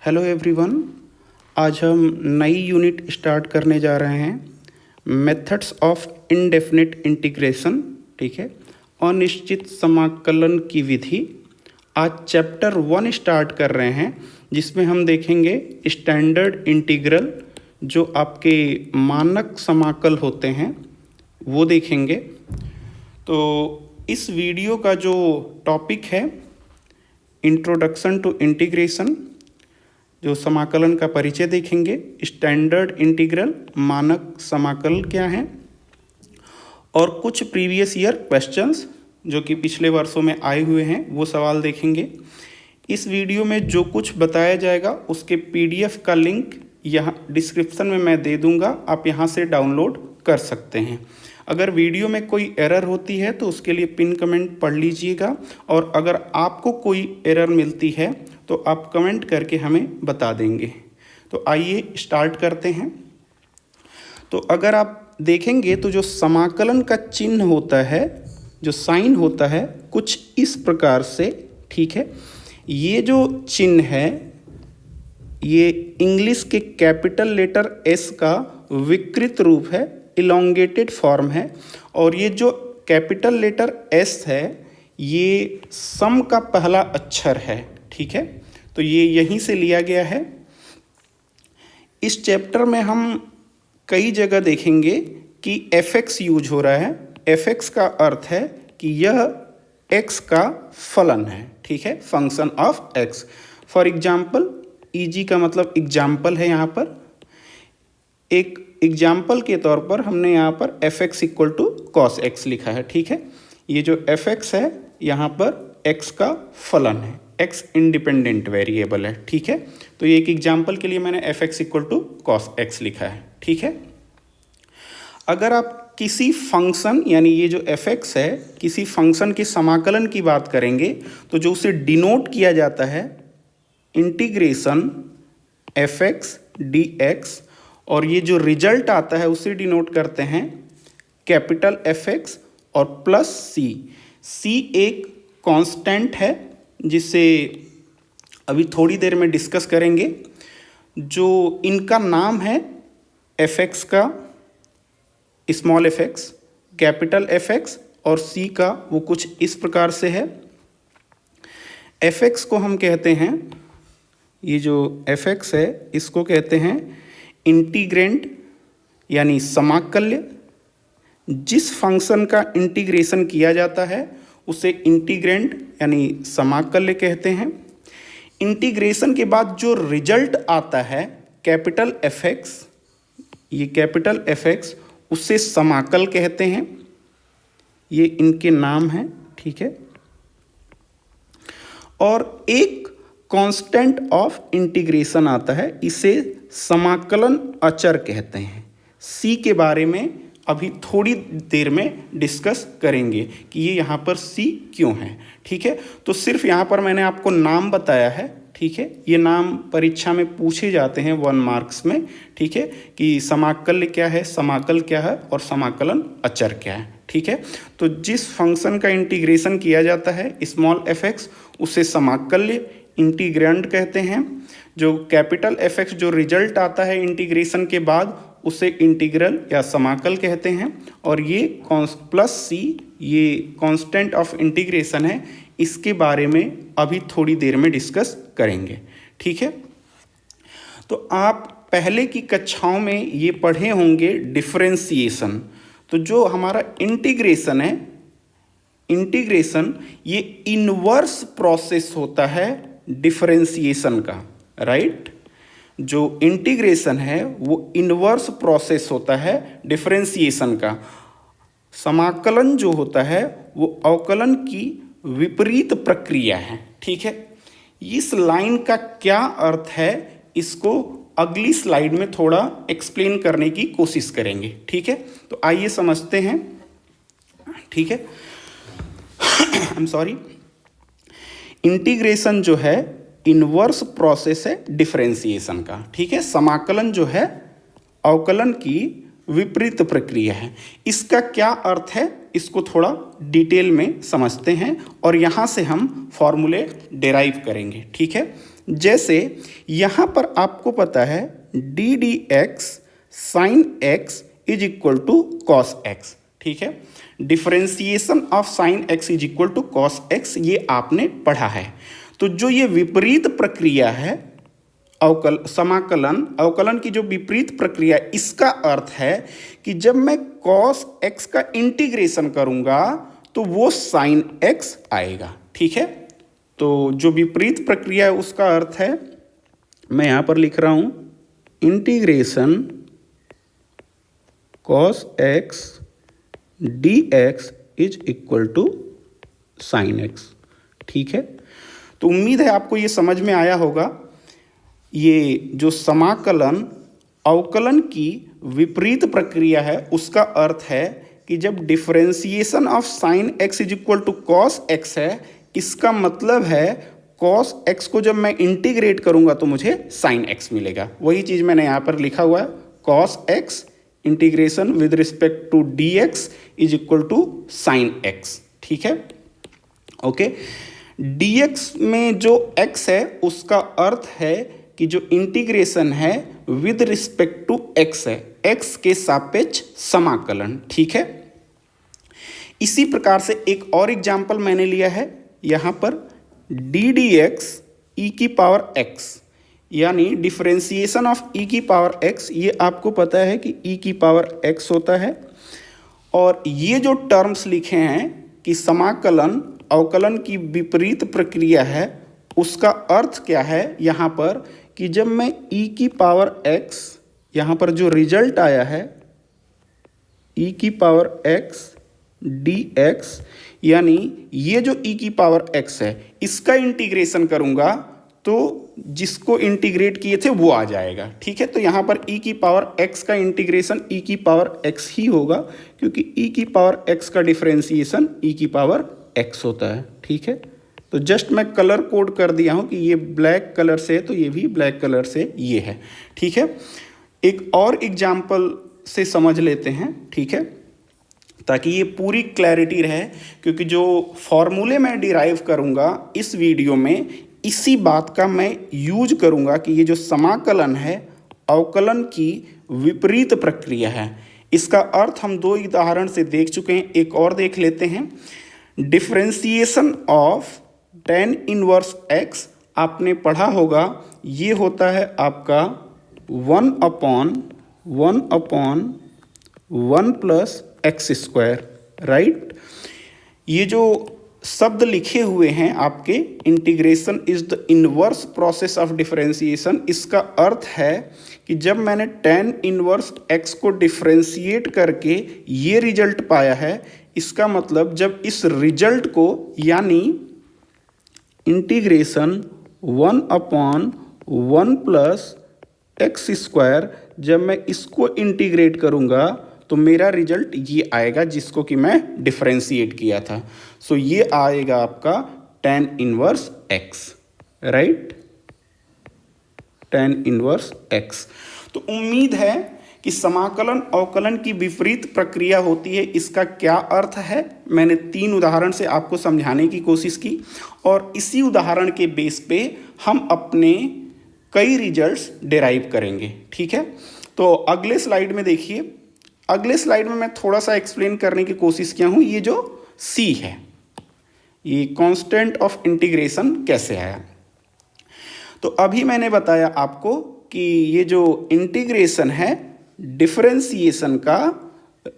Hello everyone. आज हम नई यूनिट स्टार्ट करने जा रहे हैं, मेथड्स ऑफ इनडेफिनिट इंटीग्रेशन। ठीक है, अनिश्चित समाकलन की विधि। आज चैप्टर 1 स्टार्ट कर रहे हैं, जिसमें हम देखेंगे स्टैंडर्ड इंटीग्रल, जो आपके मानक समाकल होते हैं वो देखेंगे। तो इस वीडियो का जो टॉपिक है इंट्रोडक्शन टू इंटीग्रेशन, जो समाकलन का परिचय देखेंगे, स्टैंडर्ड इंटीग्रल मानक समाकल क्या है, और कुछ प्रीवियस ईयर क्वेश्चंस जो कि पिछले वर्षों में आए हुए हैं वो सवाल देखेंगे। इस वीडियो में जो कुछ बताया जाएगा उसके पीडीएफ का लिंक यहाँ डिस्क्रिप्शन में मैं दे दूँगा, आप यहाँ से डाउनलोड कर सकते हैं। अगर वीडियो में कोई एरर होती है तो उसके लिए पिन कमेंट पढ़ लीजिएगा, और अगर आपको कोई एरर मिलती है तो आप कमेंट करके हमें बता देंगे। तो आइए स्टार्ट करते हैं। तो अगर आप देखेंगे तो जो समाकलन का चिन्ह होता है, जो साइन होता है, कुछ इस प्रकार से। ठीक है, ये जो चिन्ह है ये इंग्लिश के कैपिटल लेटर एस का विकृत रूप है, इलोंगेटेड फॉर्म है। और ये जो कैपिटल लेटर एस है ये सम का पहला अक्षर है। ठीक है, तो ये यहीं से लिया गया है। इस चैप्टर में हम कई जगह देखेंगे कि fx यूज हो रहा है। fx का अर्थ है कि यह x का फलन है। ठीक है, function of x। For example, eg का मतलब एग्जाम्पल है। यहाँ पर एक एग्जाम्पल के तौर पर हमने यहाँ पर fx equal to cos x लिखा है। ठीक है, ये जो fx है यहाँ पर x का फलन है, x इंडिपेंडेंट वेरिएबल है। ठीक है, तो ये एक एग्जाम्पल के लिए मैंने fx equal to cos x लिखा है। ठीक है, अगर आप किसी फंक्शन, यानी ये जो fx है, किसी फंक्शन के समाकलन की बात करेंगे तो जो उसे डिनोट किया जाता है इंटीग्रेशन fx dx, और ये जो रिजल्ट आता है उसे डिनोट करते हैं कैपिटल fx और प्लस c एक कांस्टेंट है जिसे अभी थोड़ी देर में डिस्कस करेंगे। जो इनका नाम है fx का स्मॉल fx, कैपिटल fx और c का वो कुछ इस प्रकार से है। fx को हम कहते हैं, ये जो fx है इसको कहते हैं इंटीग्रेंड यानी समाकल्य। जिस फंक्शन का इंटीग्रेशन किया जाता है उसे इंटीग्रेंड यानी समाकल्य कहते हैं। इंटीग्रेशन के बाद जो रिजल्ट आता है कैपिटल fx, ये कैपिटल fx, उसे समाकल कहते हैं। ये इनके नाम हैं। ठीक है, और एक कांस्टेंट ऑफ इंटीग्रेशन आता है, इसे समाकलन अचर कहते हैं। c के बारे में अभी थोड़ी देर में डिस्कस करेंगे कि ये यहाँ पर c क्यों है। ठीक है, तो सिर्फ यहाँ पर मैंने आपको नाम बताया है। ठीक है, ये नाम परीक्षा में पूछे जाते हैं 1 मार्क्स में। ठीक है, कि समाकल्य क्या है, समाकल क्या है और समाकलन अचर क्या है। ठीक है, तो जिस फंक्शन का इंटीग्रेशन किया जाता है स्मॉल fx, उसे समाकल्य इंटीग्रेंड कहते हैं। जो कैपिटल fx जो रिजल्ट आता है इंटीग्रेशन के बाद उसे इंटीग्रल या समाकल कहते हैं। और ये प्लस c, ये कांस्टेंट ऑफ इंटीग्रेशन है, इसके बारे में अभी थोड़ी देर में डिस्कस करेंगे। ठीक है, तो आप पहले की कक्षाओं में ये पढ़े होंगे डिफरेंशिएशन। तो जो हमारा इंटीग्रेशन है, इंटीग्रेशन ये इनवर्स प्रोसेस होता है डिफरेंशिएशन का, राइट। जो इंटीग्रेशन है वो इनवर्स प्रोसेस होता है डिफरेंशिएशन का। समाकलन जो होता है वो अवकलन की विपरीत प्रक्रिया है। ठीक है, इस लाइन का क्या अर्थ है इसको अगली स्लाइड में थोड़ा एक्सप्लेन करने की कोशिश करेंगे। ठीक है, तो आइए समझते हैं। ठीक है, आई एम सॉरी, इंटीग्रेशन जो है इनवर्स प्रोसेस है डिफरेंशिएशन का। ठीक है, समाकलन जो है अवकलन की विपरीत प्रक्रिया है। इसका क्या अर्थ है इसको थोड़ा डिटेल में समझते हैं और यहाँ से हम फॉर्मूले डेराइव करेंगे। ठीक है, जैसे यहाँ पर आपको पता है d d x sine x is equal to cos x, ठीक है। Differentiation of sine x is equal to cos x, ये आपने पढ़ा है। तो जो ये विपरीत प्रक्रिया है अवकलन की जो विपरीत प्रक्रिया, इसका अर्थ है कि जब मैं कॉस एक्स का इंटीग्रेशन करूंगा तो वो साइन एक्स आएगा, ठीक है। तो जो विपरीत प्रक्रिया है उसका अर्थ है, मैं यहां पर लिख रहा हूं integration cos x d x is equal to sine x, ठीक है। तो उम्मीद है आपको ये समझ में आया होगा। ये जो समाकलन अवकलन की विपरीत प्रक्रिया है उसका अर्थ है कि जब differentiation of sine x is equal to cos x है, इसका मतलब है कॉस एक्स को जब मैं इंटीग्रेट करूंगा तो मुझे साइन एक्स मिलेगा। वही चीज़ मैंने यहाँ पर लिखा हुआ है, cos x integration with respect to d x is equal to sine x, ठीक है। ओके, dx में जो x है उसका अर्थ है कि जो इंटीग्रेशन है विद रिस्पेक्ट टू x है, x के सापेक्ष समाकलन, ठीक है। इसी प्रकार से एक और एग्जाम्पल मैंने लिया है यहाँ पर डी डी एक्स ई की पावर x, यानी डिफरेंशिएशन ऑफ ई की पावर x। ये आपको पता है कि ई की पावर x होता है, और ये जो टर्म्स लिखे हैं कि समाकलन अवकलन की विपरीत प्रक्रिया है, उसका अर्थ क्या है यहाँ पर कि जब मैं e की पावर x, यहाँ पर जो रिजल्ट आया है e की पावर x dx, यानी ये जो e की पावर x है इसका इंटीग्रेशन करूँगा तो जिसको इंटीग्रेट किए थे वो आ जाएगा, ठीक है। तो यहाँ पर e की पावर x का इंटीग्रेशन e की पावर x ही होगा, क्योंकि e की पावर x का डिफरेंशिएशन e की पावर x होता है, ठीक है। तो जस्ट मैं कलर कोड कर दिया हूँ कि ये ब्लैक कलर से है तो ये भी ब्लैक कलर से ये है, ठीक है। एक और एग्जाम्पल से समझ लेते हैं, ठीक है, ताकि ये पूरी क्लैरिटी रहे, क्योंकि जो फॉर्मूले मैं डिराइव करूँगा इस वीडियो में, इसी बात का मैं यूज करूँगा कि ये जो समाकलन है अवकलन की विपरीत प्रक्रिया है। इसका अर्थ हम दो उदाहरण से देख चुके हैं, एक और देख लेते हैं। Differentiation of tan inverse x आपने पढ़ा होगा, ये होता है आपका 1/1 प्लस एक्स स्क्वायर, राइट। ये जो शब्द लिखे हुए हैं आपके, integration is the inverse process of differentiation, इसका अर्थ है कि जब मैंने tan इनवर्स x को डिफरेंशिएट करके ये रिजल्ट पाया है, इसका मतलब जब इस रिजल्ट को, यानी इंटीग्रेशन 1/1 प्लस एक्स स्क्वायर, जब मैं इसको इंटीग्रेट करूंगा तो मेरा रिजल्ट ये आएगा जिसको कि मैं डिफरेंशिएट किया था। सो ये आएगा आपका tan inverse x, right, tan inverse x। तो उम्मीद है कि समाकलन अवकलन की विपरीत प्रक्रिया होती है, इसका क्या अर्थ है मैंने 3 उदाहरण से आपको समझाने की कोशिश की, और इसी उदाहरण के बेस पे हम अपने कई रिजल्ट्स डिराइव करेंगे, ठीक है। तो अगले स्लाइड में देखिए, अगले स्लाइड में मैं थोड़ा सा एक्सप्लेन करने की कोशिश किया हूँ। ये जो c है, ये कांस्टेंट ऑफ इंटीग्रेशन कैसे आया। तो अभी मैंने बताया आपको कि ये जो इंटीग्रेशन है डिफरेंशिएशन का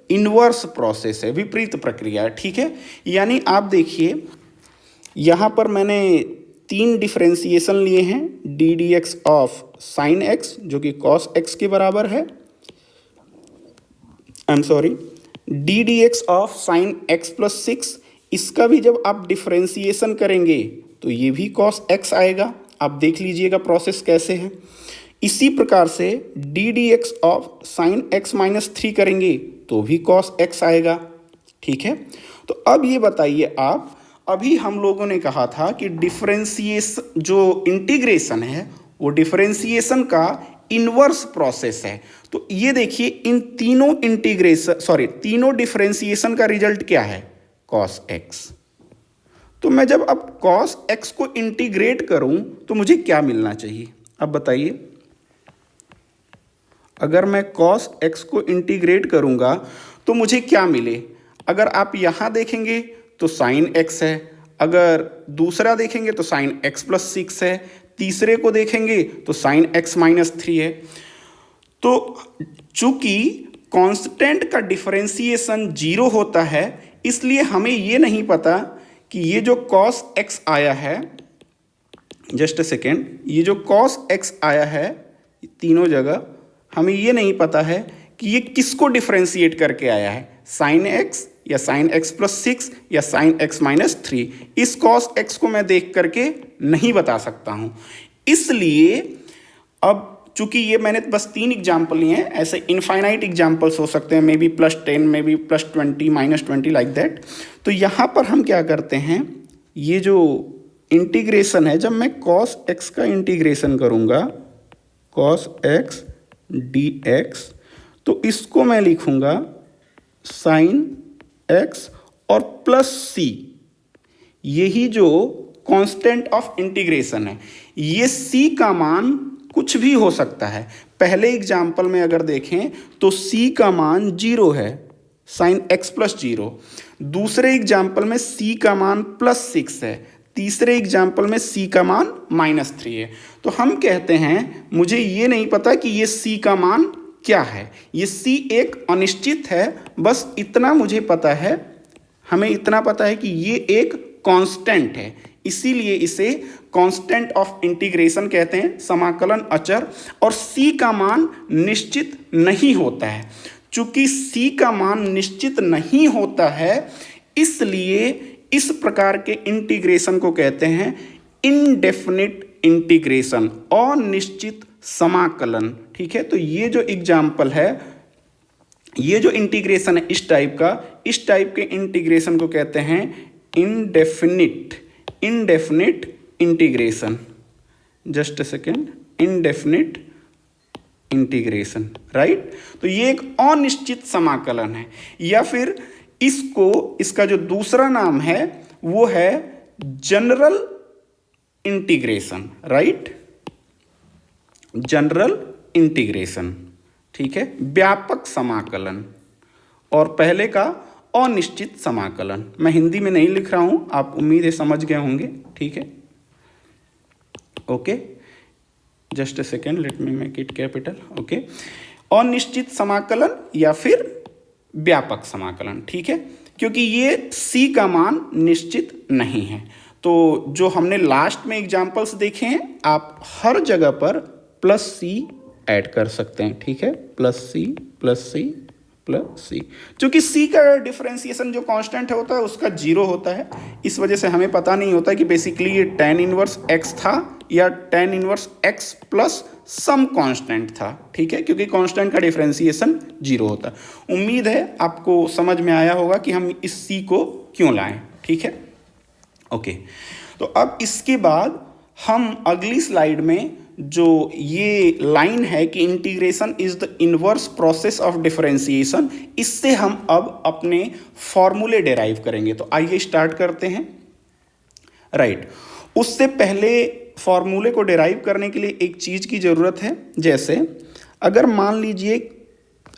इनवर्स प्रोसेस है, विपरीत प्रक्रिया है, ठीक है। यानी आप देखिए यहाँ पर मैंने 3 डिफरेंशिएशन लिए हैं, D d x of sine x जो कि कॉस एक्स के बराबर है, d d x of sine x plus 6, इसका भी जब आप डिफरेंशिएशन करेंगे तो ये भी कॉस एक्स आएगा। आप देख लीजिएगा प्रोसेस कैसे है। इसी प्रकार से D d x of sine x minus 3 करेंगे तो भी कॉस एक्स आएगा, ठीक है। तो अब ये बताइए आप, अभी हम लोगों ने कहा था कि डिफरेंशिएशन जो इंटीग्रेशन है वो डिफरेंशिएशन का इनवर्स प्रोसेस है। तो ये देखिए इन तीनों डिफरेंशिएशन का रिजल्ट क्या है, कॉस एक्स। तो मैं जब अब कॉस एक्स को इंटीग्रेट करूं तो मुझे क्या मिलना चाहिए? अब बताइए, अगर मैं कॉस एक्स को इंटीग्रेट करूंगा तो मुझे क्या मिले? अगर आप यहाँ देखेंगे तो साइन एक्स है, अगर दूसरा देखेंगे तो साइन एक्स प्लस 6 है, तीसरे को देखेंगे तो साइन एक्स माइनस 3 है। तो चूंकि कांस्टेंट का डिफरेंशिएशन 0 होता है, इसलिए हमें ये नहीं पता कि ये जो कॉस एक्स आया है, जस्ट अ सेकेंड, ये जो कॉस एक्स आया है तीनों जगह, हमें ये नहीं पता है कि ये किसको डिफरेंशिएट करके आया है, साइन एक्स या साइन एक्स प्लस 6 या साइन एक्स माइनस 3। इस कॉस एक्स को मैं देख करके नहीं बता सकता हूं। इसलिए अब चूंकि ये मैंने बस 3 एग्जाम्पल लिए हैं, ऐसे इनफाइनाइट एग्जाम्पल्स हो सकते हैं, may be +10, may be +20, -20 like that. तो यहाँ पर हम क्या करते हैं, ये जो इंटीग्रेशन है, जब मैं कॉस एक्स का इंटीग्रेशन करूँगा, कॉस एक्स डी एक्स, तो इसको मैं लिखूँगा साइन एक्स और प्लस सी, यही जो कांस्टेंट ऑफ इंटीग्रेशन है। ये सी का मान कुछ भी हो सकता है। पहले एग्जाम्पल में अगर देखें तो सी का मान 0 है, साइन एक्स प्लस 0। दूसरे एग्जाम्पल में सी का मान +6 है, तीसरे एग्जाम्पल में सी का मान -3 है। तो हम कहते हैं मुझे ये नहीं पता कि ये सी का मान क्या है, ये सी एक अनिश्चित है, बस इतना मुझे पता है, हमें इतना पता है कि ये एक कांस्टेंट है, इसीलिए इसे कांस्टेंट ऑफ इंटीग्रेशन कहते हैं, समाकलन अचर। और सी का मान निश्चित नहीं होता है। चूंकि सी का मान निश्चित नहीं होता है, इसलिए इस प्रकार के इंटीग्रेशन को कहते हैं इनडेफिनिट इंटीग्रेशन, अनिश्चित समाकलन। ठीक है, तो ये जो एग्जाम्पल है, ये जो इंटीग्रेशन है इस टाइप का, इस टाइप के इंटीग्रेशन को कहते हैं indefinite integration. Just a second, indefinite integration, right. तो ये एक अनिश्चित समाकलन है, या फिर इसका जो दूसरा नाम है वो है general integration, right, general integration. ठीक है, व्यापक समाकलन, और पहले का अनिश्चित समाकलन। मैं हिंदी में नहीं लिख रहा हूं, आप उम्मीद है समझ गए होंगे। ठीक है, okay, just a second, let me make it capital. Okay, अनिश्चित समाकलन या फिर व्यापक समाकलन। ठीक है, क्योंकि ये सी का मान निश्चित नहीं है। तो जो हमने लास्ट में एग्जाम्पल्स देखे हैं, आप हर जगह पर प्लस सी ऐड कर सकते हैं। ठीक है, plus C plus C plus C, क्योंकि सी का डिफरेंशिएशन जो कांस्टेंट होता है उसका 0 होता है, इस वजह से हमें पता नहीं होता कि बेसिकली ये tan इनवर्स x था या tan inverse x plus some constant था। ठीक है, क्योंकि कांस्टेंट का डिफरेंशिएशन 0 होता है। उम्मीद है आपको समझ में आया होगा कि हम इस सी को क्यों लाएं। ठीक है, ओके। तो अब इसके बाद हम अगली स्लाइड में जो ये लाइन है कि integration is the inverse process of differentiation, इससे हम अब अपने फॉर्मूले डेराइव करेंगे। तो आइए स्टार्ट करते हैं। राइट, उससे पहले फॉर्मूले को डेराइव करने के लिए एक चीज की जरूरत है। जैसे अगर मान लीजिए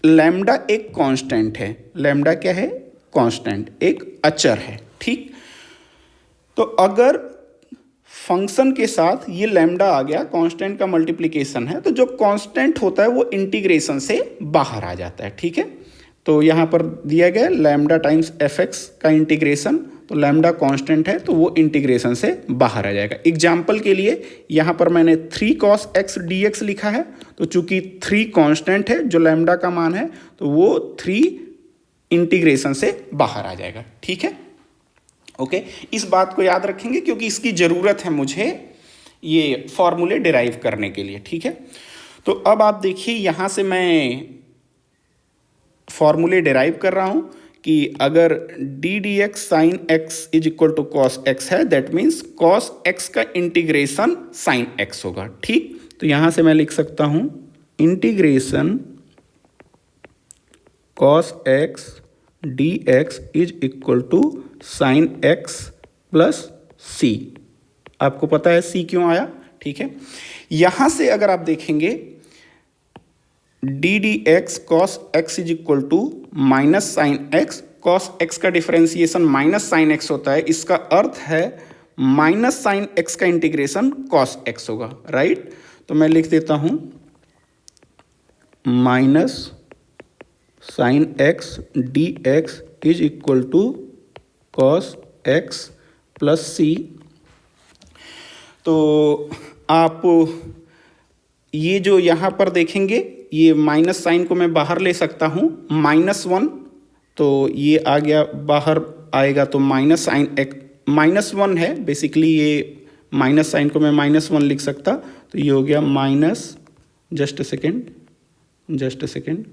लैम्डा एक कांस्टेंट है, लैम्डा क्या है, कांस्टेंट, एक अचर है। ठीक, तो अगर फंक्शन के साथ ये लैम्डा आ गया, कांस्टेंट का मल्टीप्लिकेशन है, तो जो कांस्टेंट होता है वो इंटीग्रेशन से बाहर आ जाता है। ठीक है, तो यहाँ पर दिया गया लैम्डा टाइम्स एफ एक्स का इंटीग्रेशन, तो लैम्डा कांस्टेंट है तो वो इंटीग्रेशन से बाहर आ जाएगा। एग्जाम्पल के लिए यहाँ पर मैंने 3 cos x dx लिखा है, तो चूंकि 3 कांस्टेंट है, जो लैम्डा का मान है, तो वो 3 इंटीग्रेशन से बाहर आ जाएगा। ठीक है, ओके, इस बात को याद रखेंगे क्योंकि इसकी ज़रूरत है मुझे ये फॉर्मूले डिराइव करने के लिए। ठीक है, तो अब आप देखिए यहाँ से मैं फॉर्मूले डिराइव कर रहा हूँ कि अगर d d x sine x is equal to cos x है, दैट मीन्स कॉस एक्स का इंटीग्रेशन साइन एक्स होगा। ठीक, तो यहाँ से मैं लिख सकता हूँ integration cos x d x is equal to sine x plus C. आपको पता है सी क्यों आया, ठीक है। यहां से अगर आप देखेंगे d d x cos x is equal to minus sine x, cos x का डिफरेंशिएशन माइनस साइन एक्स होता है, इसका अर्थ है माइनस साइन एक्स का इंटीग्रेशन कॉस एक्स होगा, राइट। तो मैं लिख देता हूं minus sine x d x is equal to cos x plus सी। तो आप ये जो यहाँ पर देखेंगे, ये माइनस साइन को मैं बाहर ले सकता हूँ, -1, तो ये आ गया बाहर आएगा, तो माइनस साइन एक्स -1 है बेसिकली, ये माइनस साइन को मैं -1 लिख सकता, तो ये हो गया minus, just a second,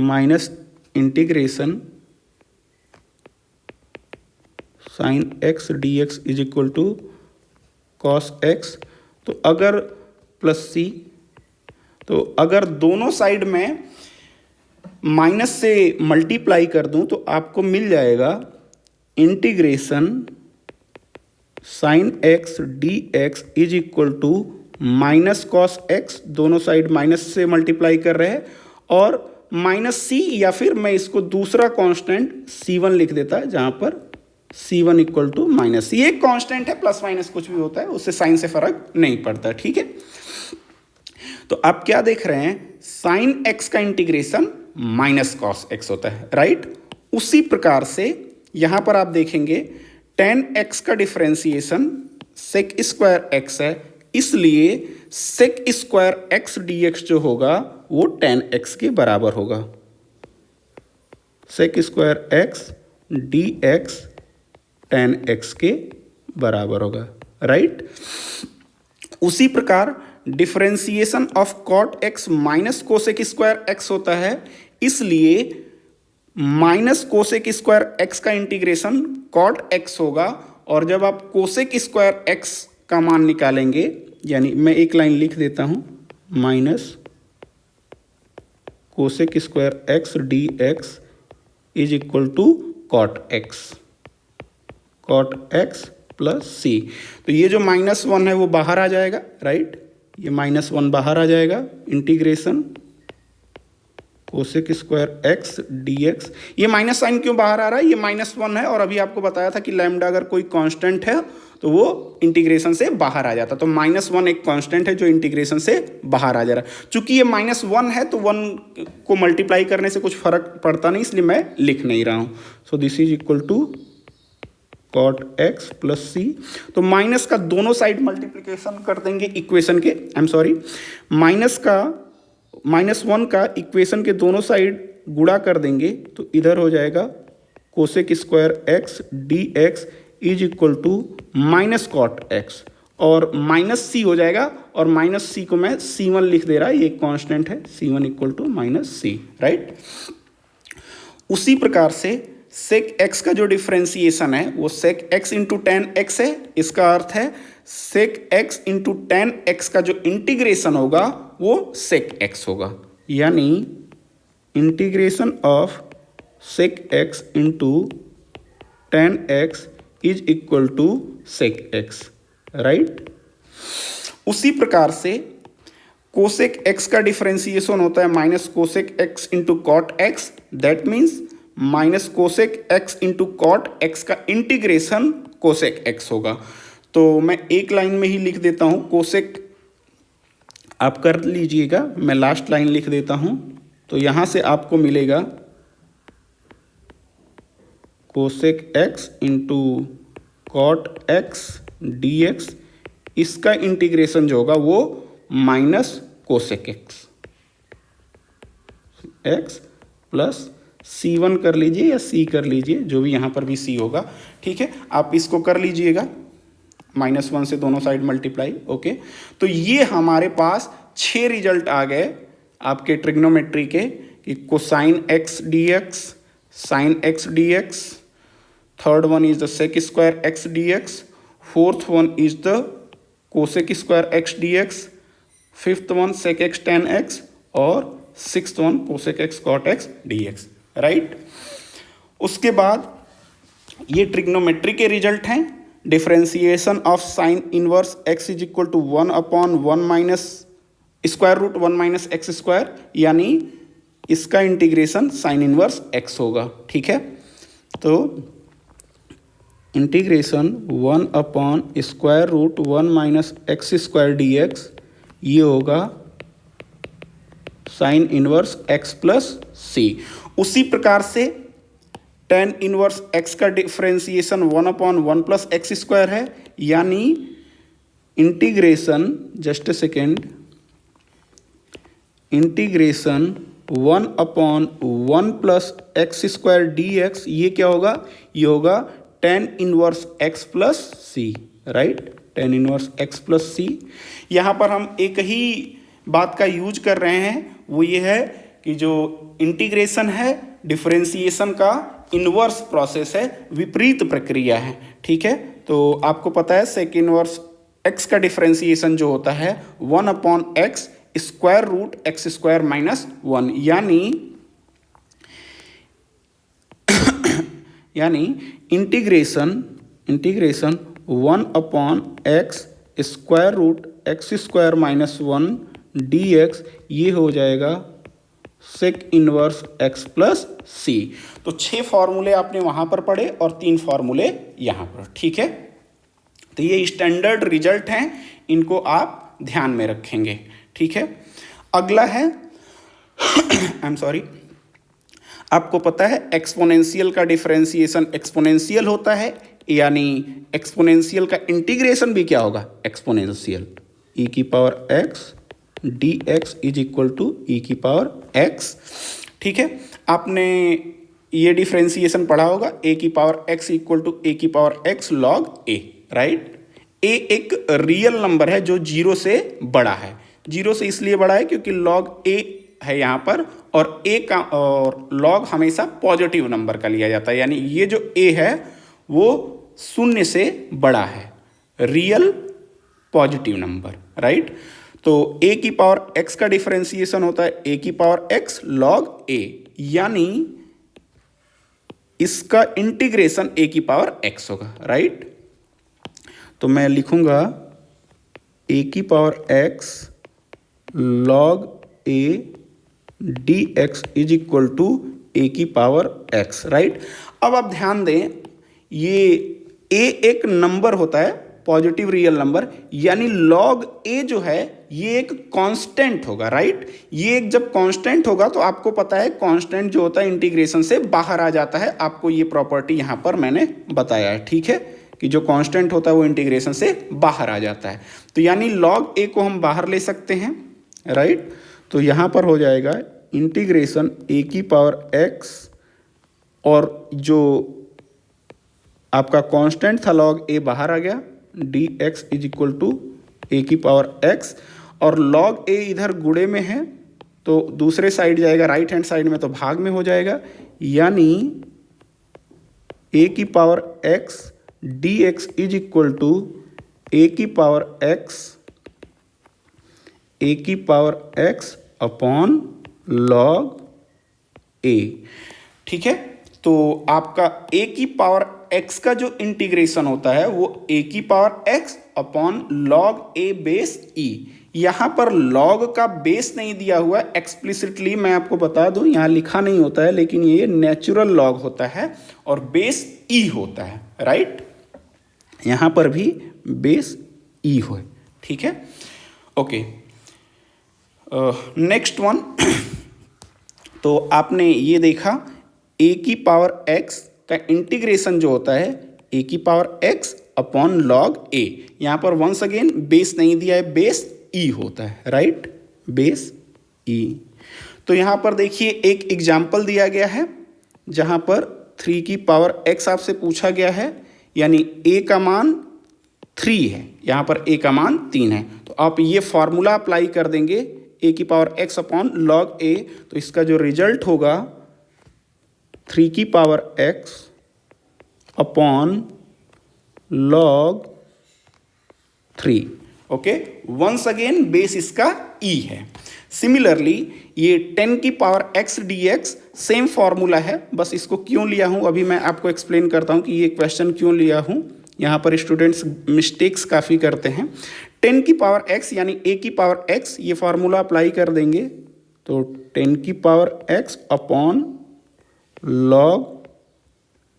minus integration sine x d x is equal to cos x. तो अगर प्लस सी, तो अगर दोनों साइड में माइनस से मल्टीप्लाई कर दूं तो आपको मिल जाएगा integration sine x d x is equal to minus cos x, दोनों साइड माइनस से मल्टीप्लाई कर रहे हैं, और माइनस सी, या फिर मैं इसको दूसरा कांस्टेंट C1 लिख देता है, जहां पर C1 इक्वल टू माइनस सी। एक कांस्टेंट है, प्लस माइनस कुछ भी होता है, उससे साइन से फर्क नहीं पड़ता, ठीक है। तो आप क्या देख रहे हैं, साइन एक्स का इंटीग्रेशन माइनस कॉस एक्स होता है, राइट। उसी प्रकार से यहां पर आप देखेंगे टेन एक्स का डिफरेंशिएशन सेक स्क्वायर एक्स है, इसलिए sec square x d x जो होगा वो टेन एक्स के बराबर होगा। Sec square x d x tan x के बराबर होगा, राइट। उसी प्रकार differentiation of cot x minus cosec square x होता है, इसलिए माइनस कोसेक स्क्वायर एक्स का इंटीग्रेशन कॉट एक्स होगा, और जब आप कोसेक स्क्वायर एक्स का मान निकालेंगे, यानी मैं एक लाइन लिख देता हूं, minus cosec square x d x is equal to cot x plus सी। तो ये जो -1 है वो बाहर आ जाएगा, राइट, ये -1 बाहर आ जाएगा, integration cosec square x d x. ये माइनस साइन क्यों बाहर आ रहा है, ये -1 है, और अभी आपको बताया था कि लैम्डा अगर कोई कांस्टेंट है तो वो इंटीग्रेशन से बाहर आ जाता, तो -1 एक कांस्टेंट है जो इंटीग्रेशन से बाहर आ जा रहा है। चूंकि ये -1 है तो 1 को मल्टीप्लाई करने से कुछ फर्क पड़ता नहीं, इसलिए मैं लिख नहीं रहा हूँ। So this is equal to cot x plus सी। तो माइनस का दोनों साइड मल्टीप्लिकेशन कर देंगे इक्वेशन के, -1 का इक्वेशन के दोनों साइड गुणा कर देंगे, तो इधर हो जाएगा cosec square x d x is equal to minus cot x, और माइनस सी हो जाएगा, और माइनस सी को मैं C1 लिख दे रहा है, ये कांस्टेंट है, C1 equal to minus c, right. उसी प्रकार से सेक एक्स का जो डिफरेंशिएशन है वो sec x into tan x है, इसका अर्थ है sec x into tan x का जो इंटीग्रेशन होगा वो सेक एक्स होगा, यानी integration of sec x into tan x is equal to sec x, right. उसी प्रकार से कोसेक एक्स का डिफरेंशिएशन होता है minus cosec x into cot x, that means minus cosec x into cot x का integration cosec x होगा। तो मैं एक लाइन में ही लिख देता हूं, कोसेक आप कर लीजिएगा, मैं लास्ट लाइन लिख देता हूं। तो यहां से आपको मिलेगा cosec x into cot x d x, इसका इंटीग्रेशन जो होगा वो minus cosec x plus C1 कर लीजिए या C कर लीजिए, जो भी यहाँ पर भी C होगा, ठीक है। आप इसको कर लीजिएगा, -1 से दोनों साइड मल्टीप्लाई, ओके। तो ये हमारे पास 6 रिजल्ट आ गए आपके ट्रिग्नोमेट्री के, कि cosine x d x, sine x d x, third one is the sec square x d x, fourth one is the cosec square x d x, fifth one sec x tan x, और sixth one cosec x cot x d x, right. उसके बाद ये trigonometry के result हैं। Differentiation of sine inverse x is equal to 1/1 minus square root 1 minus x square, यानी इसका integration sign inverse x होगा। ठीक है, तो integration 1/√1 minus x square d x, ये होगा sine inverse x plus C. उसी प्रकार से टेन इनवर्स x का डिफ्रेंसिएशन 1/1 प्लस एक्स स्क्वायर है, यानी integration, just a second, integration 1/1 plus x square d x, ये क्या होगा, ये होगा tan inverse x plus C, right, tan inverse x plus C. यहाँ पर हम एक ही बात का यूज कर रहे हैं, वो ये है कि जो इंटीग्रेशन है डिफरेंशिएशन का इनवर्स प्रोसेस है, विपरीत प्रक्रिया है। ठीक है, तो आपको पता है सेक इनवर्स x का डिफरेंशिएशन जो होता है 1/x square root x square minus 1, यानी integration 1/x square root x square minus 1 dx, ये हो जाएगा सेक इनवर्स x प्लस सी। तो 6 फॉर्मूले आपने वहां पर पढ़े और 3 फॉर्मूले यहां पर। ठीक है, तो ये स्टैंडर्ड रिजल्ट हैं, इनको आप ध्यान में रखेंगे। ठीक है, अगला है आई एम सॉरी, आपको पता है एक्सपोनेंशियल का डिफरेंशिएशन एक्सपोनेंशियल होता है, यानी एक्सपोनेंशियल का इंटीग्रेशन भी क्या होगा, एक्सपोनेंशियल, e की power x dx is equal to e की पावर x। ठीक है, आपने ये डिफरेंशिएशन पढ़ा होगा, a की power x equal to a की power x log a, right. a एक रियल नंबर है जो 0 से बड़ा है, 0 से इसलिए बड़ा है क्योंकि log a है यहाँ पर, और a का और log हमेशा पॉजिटिव नंबर का लिया जाता है, यानी ये जो a है वो 0 से बड़ा है, रियल पॉजिटिव नंबर, राइट। तो a की पावर x का डिफरेंशिएशन होता है a की पावर x log a, यानी इसका इंटीग्रेशन a की पावर x होगा, राइट। तो मैं लिखूंगा a की power x log a dx is equal to a की पावर x, राइट। अब आप ध्यान दें, ये a एक नंबर होता है, पॉजिटिव रियल नंबर, यानी log a जो है ये एक कांस्टेंट होगा, राइट। ये एक जब कांस्टेंट होगा तो आपको पता है कांस्टेंट जो होता है इंटीग्रेशन से बाहर आ जाता है, आपको ये प्रॉपर्टी यहां पर मैंने बताया है। ठीक है, कि जो कांस्टेंट होता है वो इंटीग्रेशन से बाहर आ जाता है, तो यानी log a को हम बाहर ले सकते हैं, राइट। तो यहां पर हो जाएगा इंटीग्रेशन a की पावर x, और जो आपका कांस्टेंट था log a बाहर आ गया, dx is equal to a की पावर x, और log a इधर गुणे में है तो दूसरे साइड जाएगा, राइट हैंड साइड में तो भाग में हो जाएगा, यानी a की power x dx is equal to a की power x upon log a। ठीक है, तो आपका a की पावर x का जो इंटीग्रेशन होता है वो a की power x upon log a base e। यहां पर log का बेस नहीं दिया हुआ है एक्सप्लिसिटली, मैं आपको बता दूं, यहां लिखा नहीं होता है, लेकिन ये नेचुरल log होता है और बेस e होता है, राइट। यहां पर भी बेस e हो, ठीक है, ओके। नेक्स्ट वन, तो आपने ये देखा a की पावर x का इंटीग्रेशन जो होता है a की power x upon log a, यहाँ पर वंस अगेन बेस नहीं दिया है, बेस e होता है, राइट, बेस e। तो यहाँ पर देखिए एक एग्जाम्पल दिया गया है जहाँ पर 3 की पावर x आपसे पूछा गया है, यानी a का मान 3 है, यहाँ पर a का मान 3 है, तो आप ये फॉर्मूला अप्लाई कर देंगे a की power x upon log a, तो इसका जो रिजल्ट होगा 3 की power x upon log 3, okay. Once again base इसका e है। सिमिलरली ये 10 की power x dx same formula है, बस इसको क्यों लिया हूं अभी मैं आपको एक्सप्लेन करता हूं कि ये क्वेश्चन क्यों लिया हूं। यहाँ पर स्टूडेंट्स मिस्टेक्स काफ़ी करते हैं। 10 की पावर x यानी a की पावर x, ये फार्मूला अप्लाई कर देंगे तो 10 की पावर x अपॉन log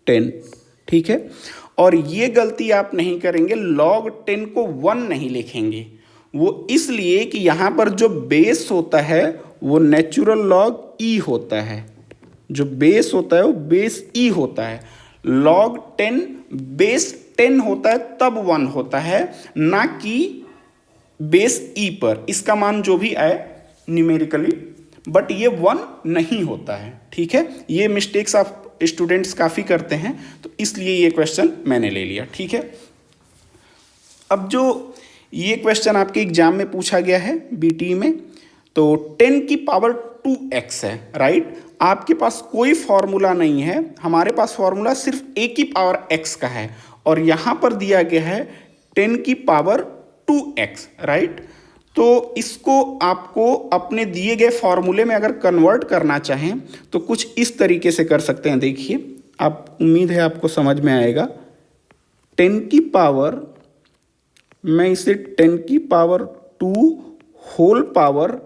10, ठीक है। और ये गलती आप नहीं करेंगे, log 10 को 1 नहीं लिखेंगे, वो इसलिए कि यहाँ पर जो बेस होता है वो नेचुरल लॉग ई होता है, जो बेस होता है वो बेस ई होता है। log 10 बेस 10 होता है तब 1 होता है, ना कि बेस ई पर इसका मान जो भी आए न्यूमेरिकली, बट ये 1 नहीं होता है, ठीक है। ये मिस्टेक्स आप स्टूडेंट्स काफ़ी करते हैं, तो इसलिए ये क्वेश्चन मैंने ले लिया, ठीक है। अब जो ये क्वेश्चन आपके एग्जाम में पूछा गया है बीटी में, तो 10 की पावर 2x है, राइट। आपके पास कोई फॉर्मूला नहीं है, हमारे पास फॉर्मूला सिर्फ a की पावर x का है, और यहाँ पर दिया गया है 10 की पावर 2x, राइट। तो इसको आपको अपने दिए गए फॉर्मूले में अगर कन्वर्ट करना चाहें तो कुछ इस तरीके से कर सकते हैं। देखिए, आप उम्मीद है आपको समझ में आएगा। 10 की पावर, मैं इसे 10 की पावर 2 होल पावर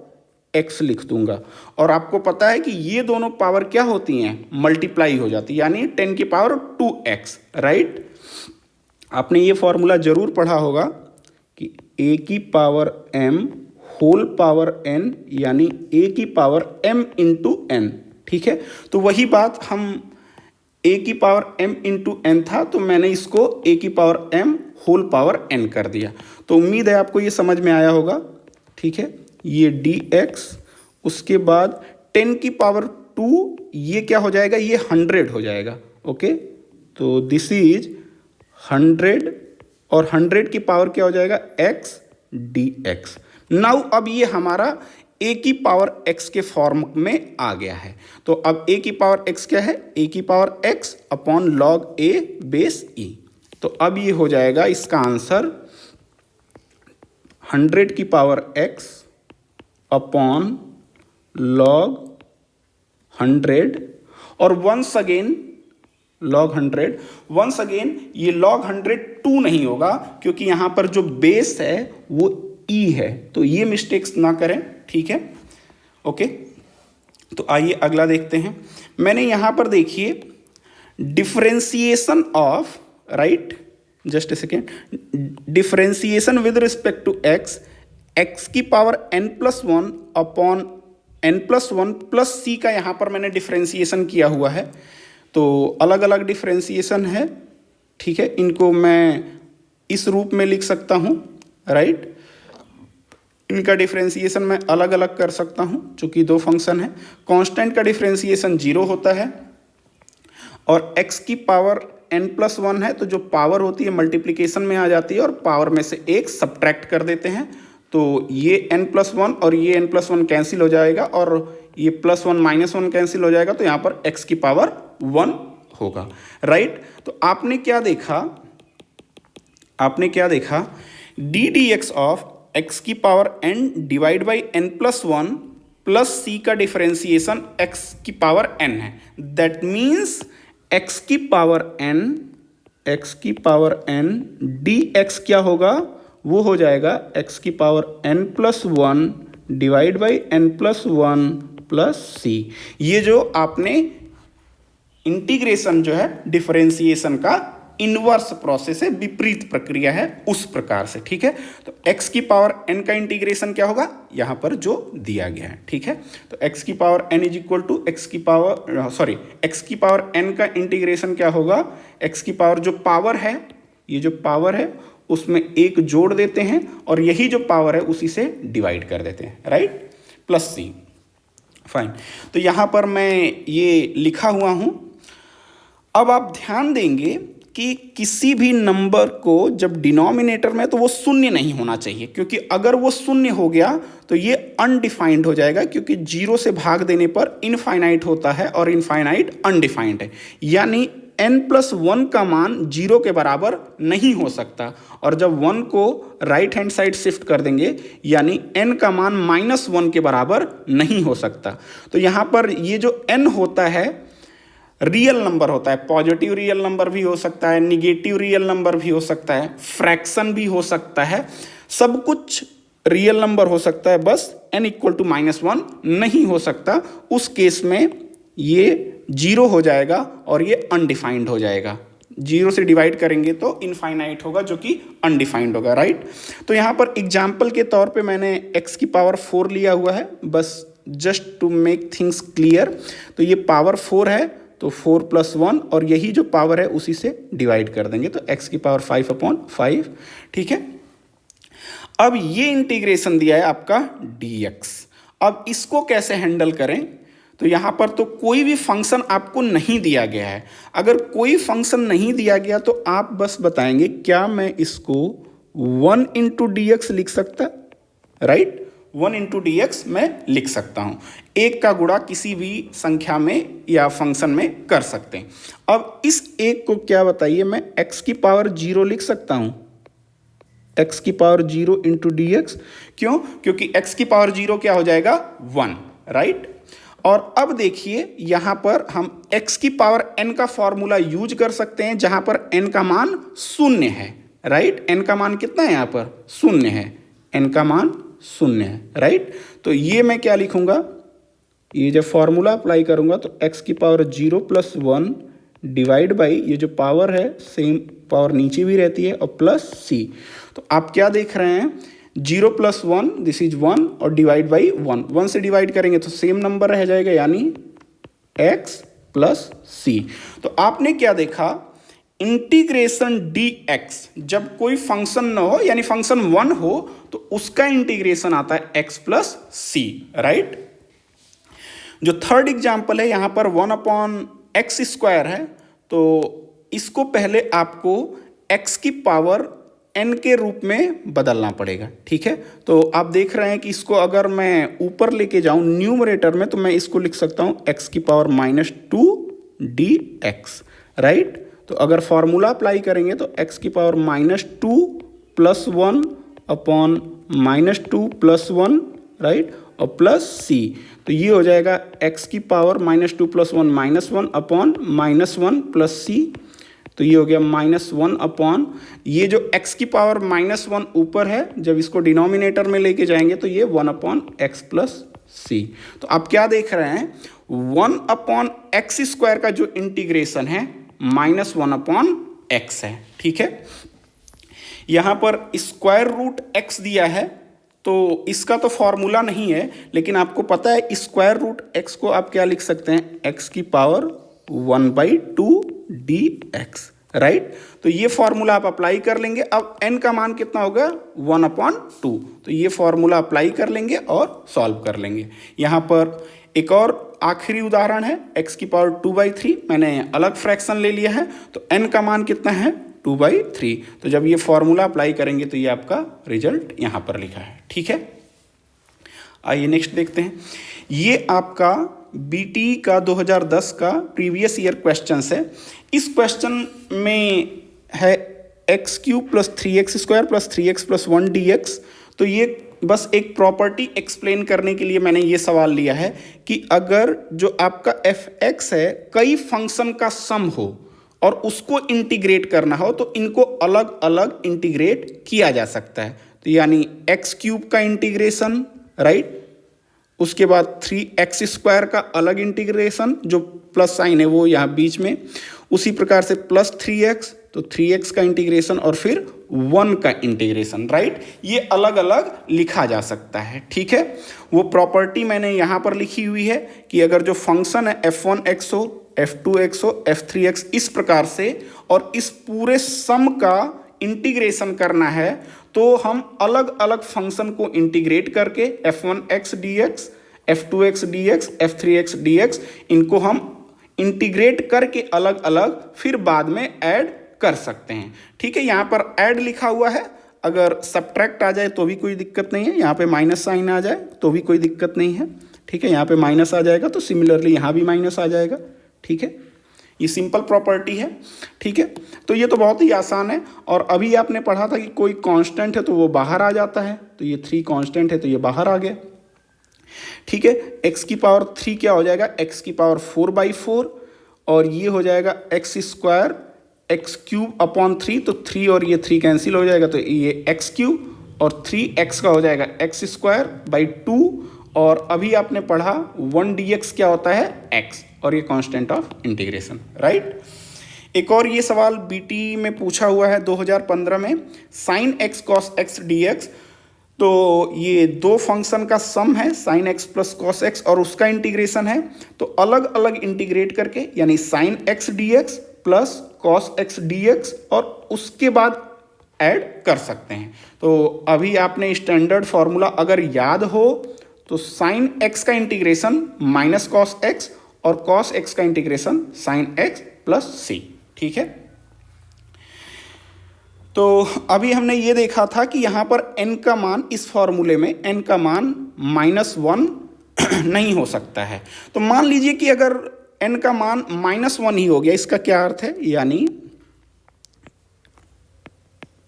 x लिख दूंगा, और आपको पता है कि ये दोनों पावर क्या होती हैं, मल्टीप्लाई हो जाती है, यानी 10 की पावर 2x, राइट। आपने ये फॉर्मूला जरूर पढ़ा होगा कि a की power m whole power n यानी a की पावर m इंटू n, ठीक है। तो वही बात, हम a की पावर m इंटू n था, तो मैंने इसको a की power m whole power n कर दिया। तो उम्मीद है आपको ये समझ में आया होगा, ठीक है। ये dx, उसके बाद 10 की पावर 2, ये क्या हो जाएगा, ये 100 हो जाएगा, ओके। तो दिस इज 100, और 100 की पावर क्या हो जाएगा, x dx। नाउ अब ये हमारा a की पावर x के फॉर्म में आ गया है। तो अब a की पावर x क्या है, a की power x upon log a base e। तो अब ये हो जाएगा इसका आंसर 100 की पावर x अपॉन log 100, और once again log 100, once again ये log 100 2 नहीं होगा, क्योंकि यहां पर जो बेस है वो e है, तो ये मिस्टेक्स ना करें, ठीक है, ओके। तो आइए अगला देखते हैं। मैंने यहां पर देखिए differentiation of, right, just a second, differentiation with respect to x, x की power n+1 upon n+1 plus c का यहाँ पर मैंने डिफरेंशिएशन किया हुआ है। तो अलग अलग डिफरेंशिएशन है, ठीक है, इनको मैं इस रूप में लिख सकता हूँ, राइट। इनका डिफरेंशिएशन मैं अलग अलग कर सकता हूँ, चूंकि दो फंक्शन है। कांस्टेंट का डिफरेंशिएशन 0 होता है, और x की पावर n+1 है, तो जो पावर होती है मल्टीप्लिकेशन में आ जाती है, और पावर में से एक सब्ट्रैक्ट कर देते हैं, तो ये n+1 और ये n+1 कैंसिल हो जाएगा, और ये +1 -1 कैंसिल हो जाएगा, तो यहाँ पर x की पावर 1 होगा, राइट। तो आपने क्या देखा, डी dx ऑफ x की power n divide by n+1 plus c का डिफरेंशिएशन x की पावर n है। दैट मीन्स x की पावर n dx क्या होगा, वो हो जाएगा x की power n+1 divide by n+1 plus c। ये जो आपने इंटीग्रेशन जो है डिफरेंशिएशन का इनवर्स प्रोसेस है, विपरीत प्रक्रिया है, उस प्रकार से, ठीक है। तो x की पावर n का इंटीग्रेशन क्या होगा, यहां पर जो दिया गया है, ठीक है। तो x की power n is equal to x की पावर n का इंटीग्रेशन क्या होगा, x की पावर जो पावर है, ये जो पावर है उसमें एक जोड़ देते हैं, और यही जो पावर है उसी से डिवाइड कर देते हैं, राइट, प्लस c, फाइन। तो यहां पर मैं ये लिखा हुआ हूं। अब आप ध्यान देंगे कि किसी भी नंबर को जब डिनोमिनेटर में, तो वो शून्य नहीं होना चाहिए, क्योंकि अगर वो शून्य हो गया तो ये अनडिफाइंड हो जाएगा, क्योंकि 0 से भाग देने पर इनफाइनाइट होता है, और इनफाइनाइट अनडिफाइंड है, यानी n+1 का मान 0 के बराबर नहीं हो सकता। और जब 1 को राइट हैंड साइड शिफ्ट कर देंगे, यानी n का मान -1 के बराबर नहीं हो सकता। तो यहाँ पर ये जो n होता है, रियल नंबर होता है, पॉजिटिव रियल नंबर भी हो सकता है, निगेटिव रियल नंबर भी हो सकता है, फ्रैक्शन भी हो सकता है, सब कुछ रियल नंबर हो सकता है, बस n इक्वल टू -1 नहीं हो सकता। उस केस में ये 0 हो जाएगा और ये अनडिफाइंड हो जाएगा। 0 से डिवाइड करेंगे तो इनफाइनाइट होगा, जो कि अनडिफाइंड होगा, राइट। तो यहाँ पर एग्जाम्पल के तौर पे मैंने x की पावर 4 लिया हुआ है, बस just to make things clear. तो ये पावर 4 है, तो 4 + 1 और यही जो पावर है उसी से डिवाइड कर देंगे, तो x की पावर 5/5, ठीक है। अब ये इंटीग्रेशन दिया है आपका dx। अब इसको कैसे हैंडल करें, तो यहाँ पर तो कोई भी फंक्शन आपको नहीं दिया गया है। अगर कोई फंक्शन नहीं दिया गया तो आप बस बताएंगे क्या मैं इसको 1 × dx लिख सकता, राइट। 1 × dx मैं लिख सकता हूँ, एक का गुणा किसी भी संख्या में या फंक्शन में कर सकते हैं। अब इस एक को क्या बताइए, मैं x की पावर 0 लिख सकता हूँ, x की पावर 0 × dx। क्यों? क्योंकि x की पावर 0 क्या हो जाएगा 1, राइट। और अब देखिए यहाँ पर हम x की पावर n का फॉर्मूला यूज कर सकते हैं, जहां पर n का मान 0 है, राइट। n का मान कितना है, यहाँ पर 0 है, n का मान 0 है, राइट। तो ये मैं क्या लिखूंगा, ये जब फॉर्मूला अप्लाई करूंगा तो x की पावर 0 + 1 डिवाइड बाई ये जो पावर है सेम पावर नीचे भी रहती है और प्लस c। तो आप क्या देख रहे हैं, 0 + 1 दिस इज 1 और डिवाइड बाई 1, 1 से डिवाइड करेंगे तो सेम नंबर रह जाएगा, यानी x + c। तो आपने क्या देखा, इंटीग्रेशन dx, जब कोई फंक्शन न हो यानी फंक्शन 1 हो तो उसका इंटीग्रेशन आता है x + c, राइट। जो थर्ड एग्जाम्पल है यहाँ पर 1/x² है, तो इसको पहले आपको x की पावर n के रूप में बदलना पड़ेगा, ठीक है। तो आप देख रहे हैं कि इसको अगर मैं ऊपर लेके जाऊं न्यूमरेटर में तो मैं इसको लिख सकता हूं x की पावर -2 dx, राइट। तो अगर फॉर्मूला अप्लाई करेंगे तो x की पावर -2 + 1 अपॉन -2 + 1, राइट, और प्लस c। तो ये हो जाएगा x की पावर -2 + 1 -1 अपॉन -1 + c। तो ये हो गया -1 अपॉन ये जो x की पावर -1 ऊपर है, जब इसको डिनोमिनेटर में लेके जाएंगे तो ये 1/x + c। तो आप क्या देख रहे हैं, 1/x² का जो इंटीग्रेशन है -1/x है, ठीक है। यहाँ पर √x दिया है, तो इसका तो फॉर्मूला नहीं है, लेकिन आपको पता है √x को आप क्या लिख सकते हैं, x की पावर 1/2 dx, राइट। तो ये फॉर्मूला आप अप्लाई कर लेंगे। अब n का मान कितना होगा 1/2, तो ये फॉर्मूला अप्लाई कर लेंगे और सॉल्व कर लेंगे। यहाँ पर एक और आखिरी उदाहरण है, x की पावर 2/3, मैंने अलग फ्रैक्शन ले लिया है, तो n का मान कितना है 2/3। तो जब ये फॉर्मूला अप्लाई करेंगे तो ये आपका रिजल्ट यहाँ पर लिखा है, ठीक है। आइए नेक्स्ट देखते हैं। ये आपका बीटी का 2010 का प्रीवियस ईयर क्वेश्चन है। इस क्वेश्चन में है x³ + 3x² + 3x + 1 dx। तो ये बस एक प्रॉपर्टी एक्सप्लेन करने के लिए मैंने ये सवाल लिया है कि अगर जो आपका fx है कई फंक्शन का सम हो और उसको इंटीग्रेट करना हो तो इनको अलग अलग इंटीग्रेट किया जा सकता है। तो यानी x³ का इंटीग्रेशन, राइट, उसके बाद 3x² का अलग इंटीग्रेशन, जो प्लस साइन है वो यहाँ बीच में, उसी प्रकार से +3x, तो 3x का इंटीग्रेशन और फिर 1 का इंटीग्रेशन, राइट। ये अलग अलग लिखा जा सकता है, ठीक है। वो प्रॉपर्टी मैंने यहाँ पर लिखी हुई है कि अगर जो फंक्शन है f1x हो, f2x हो, f3x, इस प्रकार से, और इस पूरे सम का इंटीग्रेशन करना है तो हम अलग अलग फंक्शन को इंटीग्रेट करके f1x dx, f2x dx, f3x dx, इनको हम इंटीग्रेट करके अलग अलग फिर बाद में ऐड कर सकते हैं, ठीक है। यहाँ पर ऐड लिखा हुआ है, अगर सब्ट्रैक्ट आ जाए तो भी कोई दिक्कत नहीं है, यहाँ पे माइनस साइन आ जाए तो भी कोई दिक्कत नहीं है, ठीक है। यहाँ पे माइनस आ जाएगा तो सिमिलरली यहाँ भी माइनस आ जाएगा, ठीक है। ये सिंपल प्रॉपर्टी है, ठीक है। तो ये तो बहुत ही आसान है। और अभी आपने पढ़ा था कि कोई कांस्टेंट है तो वो बाहर आ जाता है, तो ये 3 कांस्टेंट है तो ये बाहर आ गया, ठीक है। x की पावर 3 क्या हो जाएगा, x की पावर 4/4, और ये हो जाएगा x square x cube upon 3, तो 3 और ये 3 कैंसिल हो जाएगा, तो ये एक्स क्यूब और 3x का हो जाएगा एक्स स्क्वायर बाई 2, और अभी आपने पढ़ा 1 dx क्या होता है x, और ये कांस्टेंट ऑफ इंटीग्रेशन, राइट। एक और ये सवाल बीटी में पूछा हुआ है 2015 में, sign x cos x dx, तो ये दो फंक्शन का सम है sign x plus cos x और उसका इंटीग्रेशन है, तो अलग अलग इंटीग्रेट करके यानी sine x dx plus cos x dx और उसके बाद ऐड कर सकते हैं। तो अभी आपने स्टैंडर्ड फॉर्मूला अगर याद हो तो साइन एक्स का इंटीग्रेशन माइनस कॉस एक्स और कॉस एक्स का इंटीग्रेशन साइन एक्स प्लस सी, ठीक है। तो अभी हमने ये देखा था कि यहाँ पर n का मान, इस फॉर्मूले में n का मान -1 नहीं हो सकता है। तो मान लीजिए कि अगर n का मान -1 ही हो गया, इसका क्या अर्थ है, यानी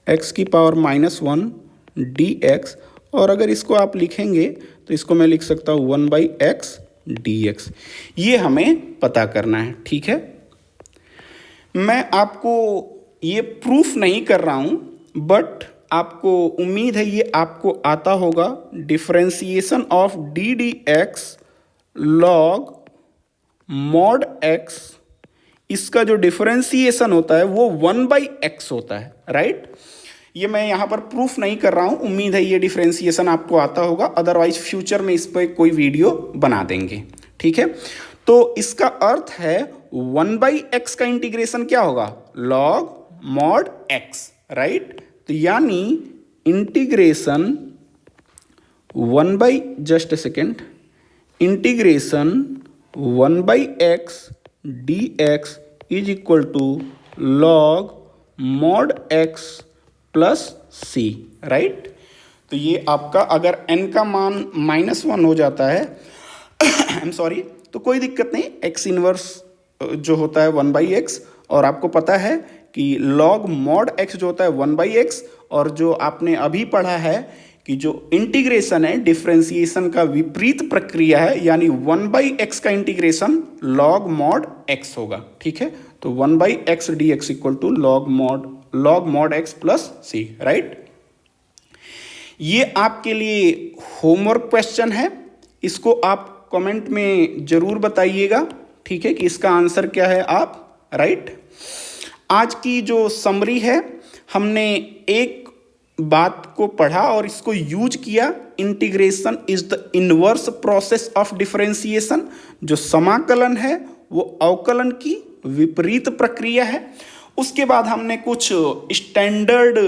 x की पावर -1 dx, और अगर इसको आप लिखेंगे तो इसको मैं लिख सकता हूँ 1/x dx। ये हमें पता करना है, ठीक है। मैं आपको ये प्रूफ नहीं कर रहा हूँ, बट आपको उम्मीद है ये आपको आता होगा। Differentiation of D d x log mod x, इसका जो डिफरेंशिएशन होता है वो 1/x होता है, राइट। ये मैं यहाँ पर प्रूफ नहीं कर रहा हूँ, उम्मीद है ये डिफरेंशिएशन आपको आता होगा, अदरवाइज फ्यूचर में इस पर कोई वीडियो बना देंगे, ठीक है। तो इसका अर्थ है 1/x का इंटीग्रेशन क्या होगा, लॉग मॉड x, राइट। तो यानी integration 1/x dx is equal to log mod x plus c, right. तो ये आपका अगर n का मान -1 हो जाता है आई एम सॉरी, तो कोई दिक्कत नहीं, x इनवर्स जो होता है 1/x, और आपको पता है कि लॉग मॉड x जो होता है 1/x, और जो आपने अभी पढ़ा है कि जो इंटीग्रेशन है डिफरेंशिएशन का विपरीत प्रक्रिया है, यानी 1/x का इंटीग्रेशन लॉग मॉड x होगा, ठीक है। तो 1/x dx equal to log mod x plus c, right. ये आपके लिए होमवर्क क्वेश्चन है, इसको आप कमेंट में जरूर बताइएगा, ठीक है, कि इसका आंसर क्या है आप, राइट। आज की जो समरी है, हमने एक बात को पढ़ा और इसको यूज किया, integration is the inverse process of differentiation. जो समाकलन है वो अवकलन की विपरीत प्रक्रिया है। उसके बाद हमने कुछ स्टैंडर्ड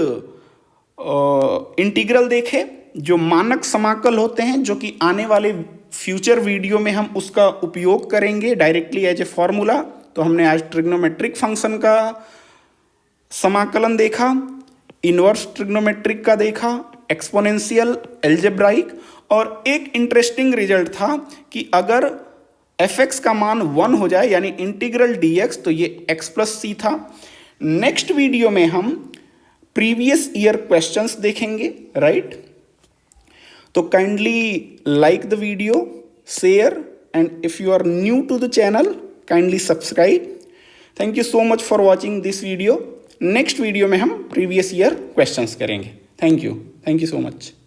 इंटीग्रल देखे, जो मानक समाकल होते हैं, जो कि आने वाले फ्यूचर वीडियो में हम उसका उपयोग करेंगे डायरेक्टली एज ए फॉर्मूला। तो हमने आज ट्रिग्नोमेट्रिक फंक्शन का समाकलन देखा, इनवर्स ट्रिग्नोमेट्रिक का देखा, एक्सपोनेंशियल, अलजेब्राइक, और एक इंटरेस्टिंग रिजल्ट था कि अगर fx का मान 1 हो जाए यानी इंटीग्रल dx, तो ये x प्लस c था। नेक्स्ट वीडियो में हम प्रीवियस ईयर क्वेश्चंस देखेंगे, राइट। तो kindly like the video, share, and if you are new to the channel kindly subscribe. Thank you so much for watching this video. Next video में हम previous year questions करेंगे। Thank you so much.